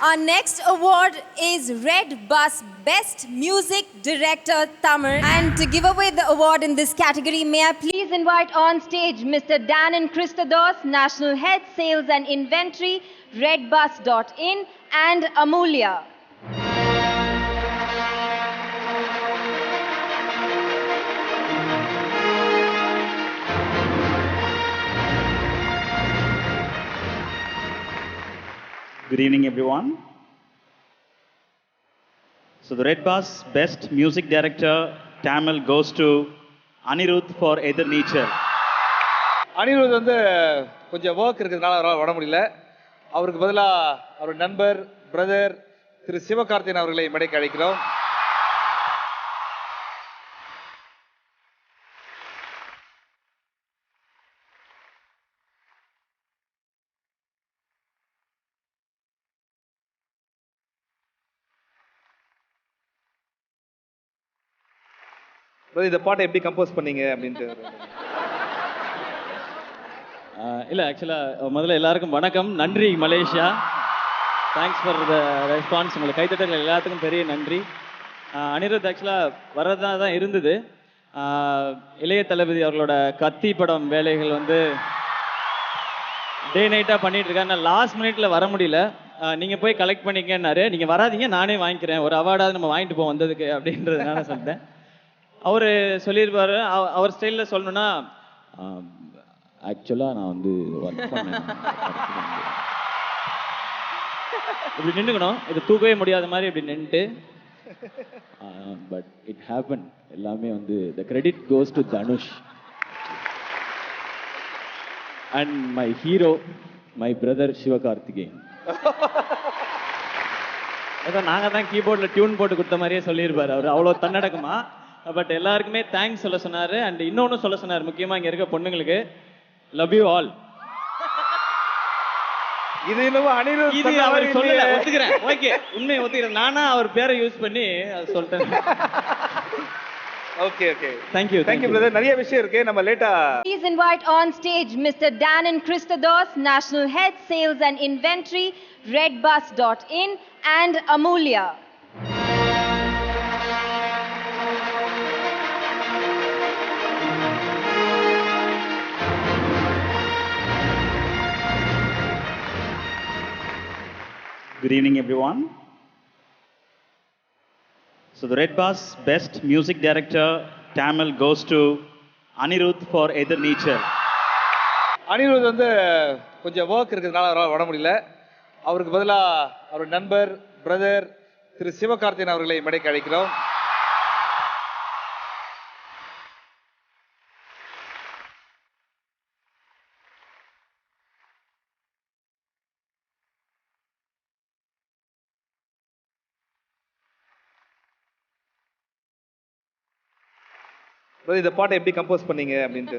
Our next award is Red Bus Best Music Director Tamil. And to give away the award in this category, may I please invite on stage Mr. Danan Christodos, National Head Sales and Inventory, redbus.in, and Amulya. Good evening, everyone. So the Red Bus Best Music Director Tamil goes to Anirudh for Either Nature. Anirudh வந்து கொஞ்சம் work இருக்கிறதுனால அவரால் வர முடியல. அவருக்கு பதிலாக அவர் நண்பர் brother திரு சிவகார்த்திகேயன் அவர்களை மேடைக்கு அழைக்கிறோம். இந்த பாட்டை எப்படி கம்போஸ் பண்ணீங்க அப்படின்ட்டு இல்லை ஆக்சுவலாக முதல்ல எல்லாருக்கும் வணக்கம், நன்றி Malaysia, thanks for the response. உங்களை கைத்தட்டல் எல்லாத்துக்கும் பெரிய நன்றி. அனிருத் ஆக்சுவலாக வரதாக தான் இருந்தது. இளைய தளபதி அவர்களோட கத்தி படம் வேலைகள் வந்து டே நைட்டாக பண்ணிட்டு இருக்காரு. நான் லாஸ்ட் மினிட்ல வர முடியல. நீங்கள் போய் கலெக்ட் பண்ணிக்கன்னாரு. நீங்கள் வராதிங்க, நானே வாங்கிக்கிறேன், ஒரு அவார்டாவது நம்ம வாங்கிட்டு போவோம் வந்ததுக்கு அப்படின்றதுனால சொல்லிட்டேன். அவர் சொல்லியிருப்பாரு, அவர் ஸ்டைலில் சொல்லணும்னா, ஆக்சுவலாக நான் வந்து ஒர்க் பண்ணேன், இப்படி நின்றுக்கணும், இது தூக்கவே முடியாத மாதிரி இப்படி நின்றுட்டு, பட் இட் ஹேப்பன். எல்லாமே வந்து the credit goes to Dhanush and my hero my brother Sivakarthikeyan. அதான் நாங்கள் தான் கீபோர்டில் டியூன் போட்டு கொடுத்த மாதிரியே சொல்லியிருப்பார் அவர், அவ்வளோ தன்னடக்கமா. பட் எல்லாருக்குமே தேங்க்ஸ் சொல்ல சொன்னார். அண்ட் இன்னொன்று சொல்ல சொன்னார், முக்கியமாக இங்கே இருக்க பொண்ணுங்களுக்கு, லவ் யூ ஆல். இது இன்னும் அனிருத் இது அவர் சொல்லல, ஒத்துக்கிறேன், ஓகே, உண்மையை ஒத்துக்கிறேன். நானா அவர் பேரை யூஸ் பண்ணி சொல்லிட்டேன். Okay okay, thank you thank you brother. நிறைய விஷயம் இருக்கு, நம்ம லேட்டா. Please invite on stage Mr. Danan Christodos, National Head Sales and Inventory, redbus.in, and Amulya. Good evening, everyone. So the Red Bus Best Music Director Tamil goes to Anirudh for Either Nature. Anirudh வந்து கொஞ்சம் work இருக்கிறதுனால அவரால் வர முடியல. அவருக்கு பதிலாக அவர் நண்பர் brother திரு சிவகார்த்திகேயன் அவர்களை மேடைக்கு அழைக்கிறோம். இந்த பாட்டை எப்படி கம்போஸ் பண்ணீங்க அப்படின்ட்டு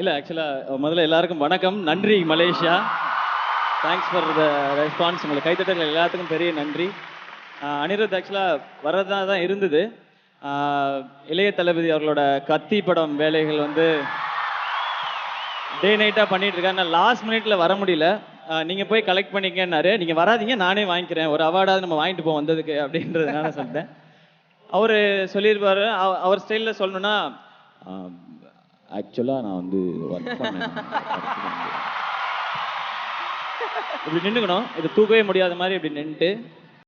இல்லை ஆக்சுவலாக முதல்ல எல்லாருக்கும் வணக்கம், நன்றி Malaysia, thanks for the response. உங்களை கைத்தட்டல் எல்லாத்துக்கும் பெரிய நன்றி. அனிருத் ஆக்சுவலாக வரதாக தான் இருந்தது. இளைய தளபதி அவர்களோட கத்தி படம் வேலைகள் வந்து டே நைட்டாக பண்ணிட்டு இருக்காரு. நான் லாஸ்ட் மினிட்ல வர முடியல. நீங்கள் போய் கலெக்ட் பண்ணிக்கன்னாரு. நீங்கள் வராதிங்க, நானே வாங்கிக்கிறேன், ஒரு அவார்டாவது நம்ம வாங்கிட்டு போவோம் வந்ததுக்கு அப்படின்றதுனால சொல்லிட்டேன். அவர் சொல்லியிருப்பாரு, அவர் ஸ்டைலில் சொல்லணும்னா, ஆக்சுவலாக நான் வந்து ஒர்க் பண்ணேன், இப்படி நின்றுக்கணும், இது தூக்கவே முடியாத மாதிரி இப்படி நின்றுட்டு,